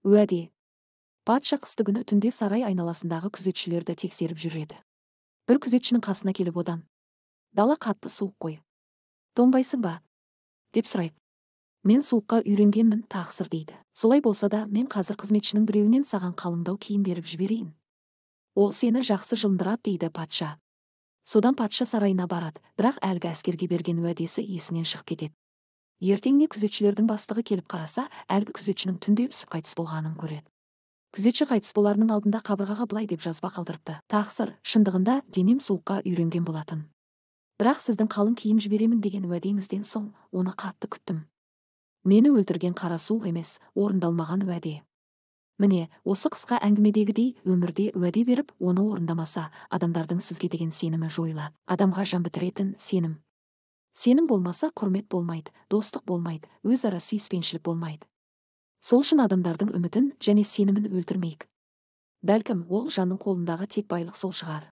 Уәде. Патша қыстыгүні түнде сарай айналасындағы күзетшілерді тексеріп жүреді. Бір күзетшінің қасына келіп одан: «Дала қатты суық қой. Тоңбайсың ба?» деп сұрайды. «Мен суыққа үйренгенмін, тақсыр» дейді. «Солай болса да, мен қазір қызметшінің біреуінен саған қалыңдау киім беріп жіберейін. Ол сені жақсы жылындырады» дейді патша. Содан патша сарайына барады, бірақ әлгі әскерге берген уәдесі есінен шығып кетеді. Ертеңіне күзетшілердің бастығы келіп қараса, әлгі күзетшінің түнде үсіп қайтыс болғанын көреді. Күзетші қайтыс боларының алдында қабырғаға былай деп жазба қалдырыпты: «Тақсыр, шындығында денем суыққа үйренген болатын. Бірақ сіздің қалың киім жіберемін деген уәдеңізден соң оны қатты күттім. Мені өлтірген қара суық емес, орындалмаған уәде». Міне, осы қысқа әңгімедегідей, өмірде уәде беріп, оны орындамаса, адамдардың сізге деген сенімі жойылады. Адамға жан бітіретін сенім. Сенім болмаса, құрмет болмайды, достық болмайды, өзара сүйіспеншілік болмайды. Сол үшін адамдардың үмітін және сенімін өлтірмейік. Бәлкім, ол жанның қолындағы тек байлық сол шығар.